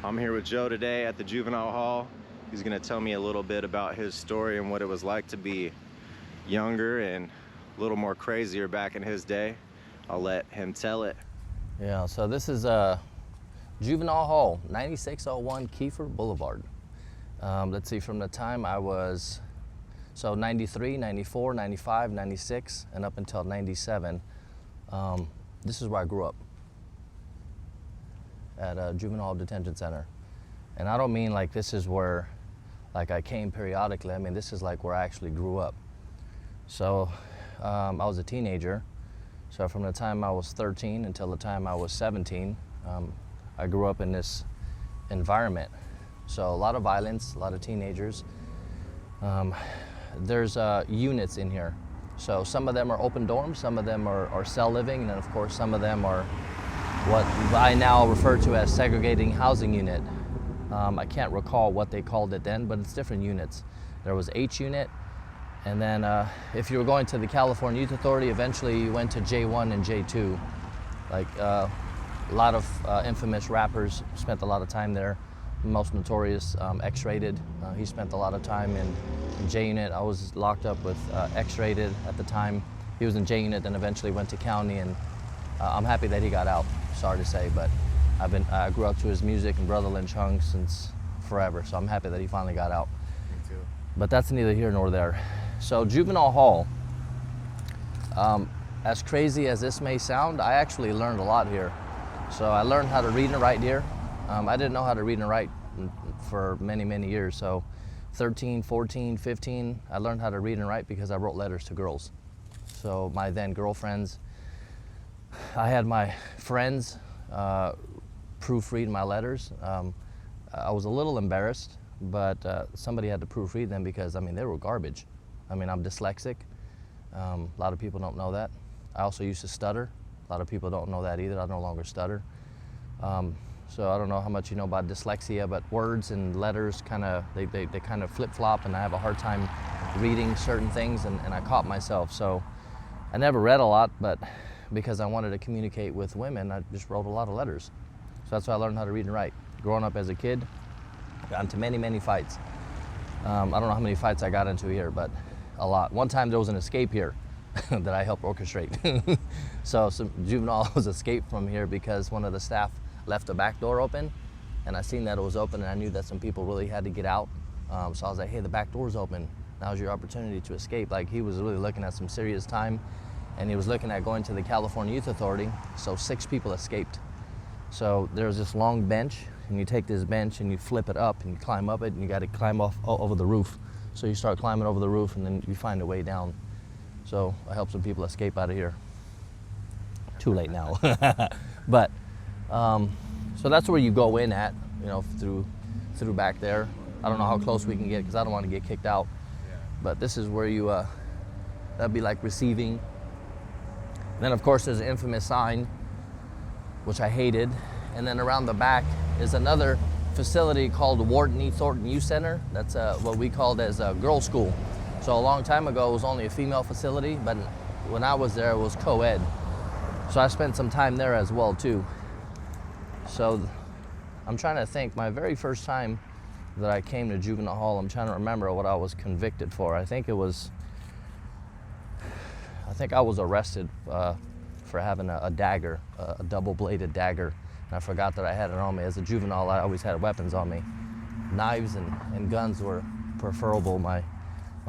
I'm here with Joe today at the Juvenile Hall. He's gonna tell me a little bit about his story and what it was like to be younger and a little more crazier back in his day. I'll let him tell it. Yeah, so this is Juvenile Hall, 9601 Kiefer Boulevard. Let's see, from the time I was, 93, 94, 95, 96, and up until 97, this is where I grew up, at a juvenile detention center. And I don't mean like this is where like I came periodically. I mean, this is like where I actually grew up. So I was a teenager. So from the time I was 13 until the time I was 17, I grew up in this environment. So a lot of violence, a lot of teenagers. There's units in here. So some of them are open dorms, some of them are cell living, and then of course some of them are what I now refer to as segregating housing unit. I can't recall what they called it then, but it's different units. There was H unit, and then if you were going to the California Youth Authority, eventually you went to J1 and J2. Like a lot of infamous rappers spent a lot of time there. Most notorious, X-Rated. He spent a lot of time in J unit. I was locked up with X-Rated at the time. He was in J unit, then eventually went to county, and I'm happy that he got out. Sorry to say, but I grew up to his music and Brother Lynch Hung since forever, so I'm happy that he finally got out. Me too. But that's neither here nor there. So Juvenile Hall, as crazy as this may sound, I actually learned a lot here. So I learned how to read and write here. I didn't know how to read and write for many, many years. So 13, 14, 15, I learned how to read and write because I wrote letters to girls. So my then girlfriends, I had my friends proofread my letters. I was a little embarrassed, but somebody had to proofread them because, I mean, they were garbage. I mean, I'm dyslexic. A lot of people don't know that. I also used to stutter. A lot of people don't know that either. I no longer stutter. So I don't know how much you know about dyslexia, but words and letters they kind of flip-flop, and I have a hard time reading certain things, and I caught myself. So I never read a lot, but because I wanted to communicate with women, I just wrote a lot of letters. So that's how I learned how to read and write. Growing up as a kid, got into many, many fights. I don't know how many fights I got into here, but a lot. One time there was an escape here that I helped orchestrate. So some juveniles escaped from here because one of the staff left the back door open, and I seen that it was open, and I knew that some people really had to get out. So I was like, hey, the back door's open. Now's your opportunity to escape. Like, he was really looking at some serious time, and he was looking at going to the California Youth Authority. So 6 people escaped. So there's this long bench, and you take this bench and you flip it up and you climb up it, and you got to climb off over the roof. So you start climbing over the roof, and then you find a way down. So I helped some people escape out of here. Too late now. But so that's where you go in at, you know, through back there. I don't know how close we can get because I don't want to get kicked out. Yeah. But this is where you, that'd be like receiving. Then of course there's an infamous sign, which I hated. And then around the back is another facility called Wharton E. Thornton Youth Center. That's what we called as a girls' school. So a long time ago it was only a female facility, but when I was there it was co-ed. So I spent some time there as well too. So I'm trying to think, my very first time that I came to Juvenile Hall, I'm trying to remember what I was convicted for. I think I was arrested for having a dagger, a double-bladed dagger. And I forgot that I had it on me. As a juvenile, I always had weapons on me. Knives and guns were preferable, my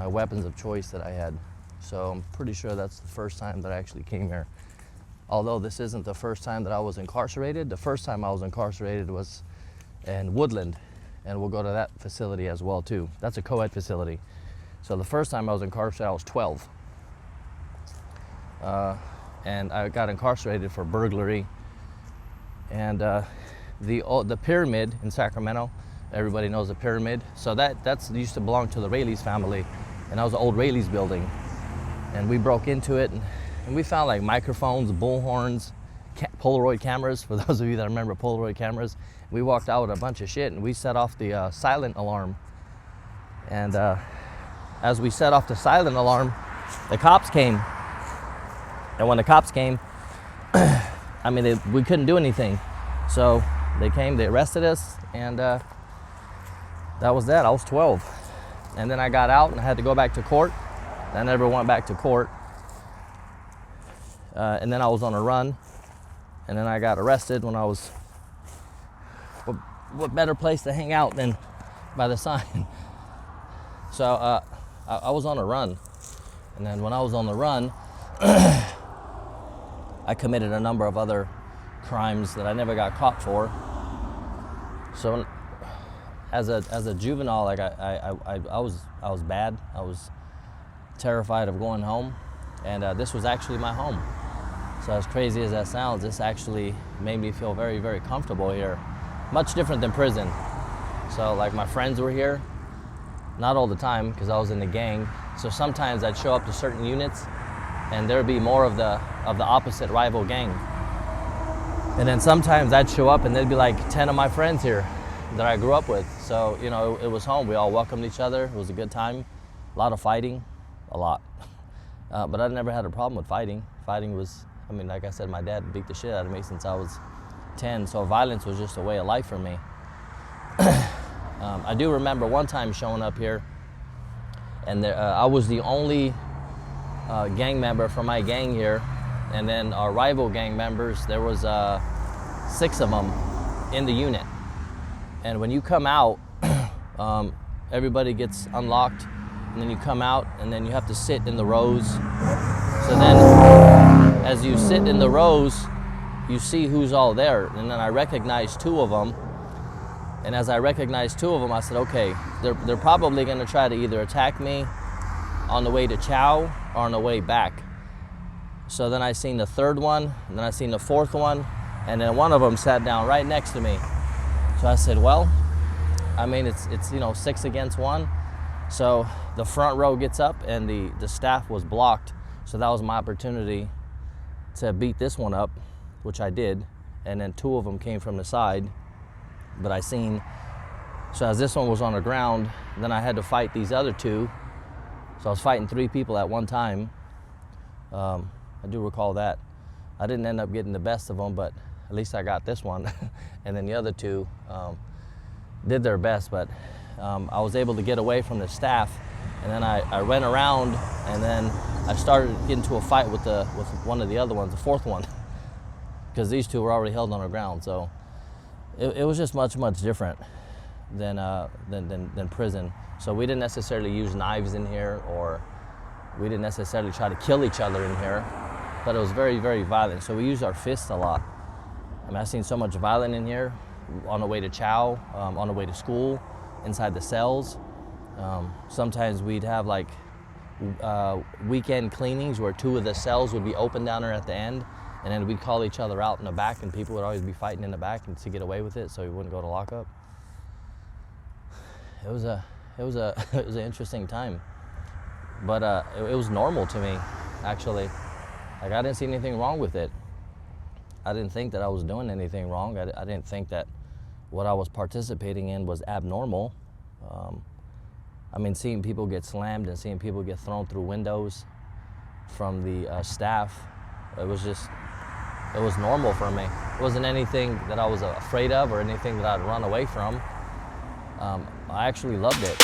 weapons of choice that I had. So I'm pretty sure that's the first time that I actually came here. Although this isn't the first time that I was incarcerated. The first time I was incarcerated was in Woodland, and we'll go to that facility as well too. That's a co-ed facility. So the first time I was incarcerated, I was 12. And I got incarcerated for burglary. And the pyramid in Sacramento, everybody knows the pyramid. So that's used to belong to the Rayleigh's family, and that was the old Rayleigh's building. And we broke into it, and we found like microphones, bullhorns, Polaroid cameras, for those of you that remember Polaroid cameras. We walked out with a bunch of shit, and we set off the silent alarm. And as we set off the silent alarm, the cops came. And when the cops came, I mean, we couldn't do anything. So They came, they arrested us, and that was that. I was 12. And then I got out and I had to go back to court. I never went back to court. And then I was on a run. And then I got arrested when I was, what better place to hang out than by the sign? So I was on a run. And then when I was on the run, I committed a number of other crimes that I never got caught for. So as a juvenile, like I was bad. I was terrified of going home, and this was actually my home. So as crazy as that sounds, this actually made me feel very, very comfortable here. Much different than prison. So like my friends were here, not all the time because I was in the gang. So sometimes I'd show up to certain units, and there'd be more of the opposite rival gang. And then sometimes I'd show up and there'd be like 10 of my friends here that I grew up with. So, you know, it was home. We all welcomed each other. It was a good time. A lot of fighting, a lot. But I never had a problem with fighting. Fighting was, I mean, like I said, my dad beat the shit out of me since I was 10. So violence was just a way of life for me. I do remember one time showing up here, and I was the only gang member from my gang here. And then our rival gang members, there was 6 of them in the unit. And when you come out, everybody gets unlocked, and then you come out, and then you have to sit in the rows. So then, as you sit in the rows, you see who's all there. And then I recognized 2 of them. And as I recognized 2 of them, I said, okay, they're probably gonna try to either attack me on the way to Chow or on the way back. So then I seen the 3rd one, and then I seen the 4th one, and then one of them sat down right next to me. So I said, well, I mean, it's you know, 6 against 1. So the front row gets up, and the staff was blocked. So that was my opportunity to beat this one up, which I did. And then 2 of them came from the side, but I seen, so as this one was on the ground, then I had to fight these other 2. So I was fighting 3 people at one time. I do recall that. I didn't end up getting the best of them, but at least I got this one. And then the other 2 did their best, but I was able to get away from the staff. And then I went around, and then I started getting into a fight with one of the other ones, the 4th one, because these 2 were already held on the ground. So it was just much, much different than prison. So we didn't necessarily use knives in here, or we didn't necessarily try to kill each other in here, but it was very, very violent. So we used our fists a lot. I mean, I've seen so much violence in here, on the way to Chow, on the way to school, inside the cells. Sometimes we'd have like weekend cleanings where 2 of the cells would be open down there at the end, and then we'd call each other out in the back, and people would always be fighting in the back and to get away with it so we wouldn't go to lockup. It was an interesting time. But it was normal to me, actually. Like, I didn't see anything wrong with it. I didn't think that I was doing anything wrong. I didn't think that what I was participating in was abnormal. I mean, seeing people get slammed and seeing people get thrown through windows from the staff, it was normal for me. It wasn't anything that I was afraid of or anything that I'd run away from. I actually loved it.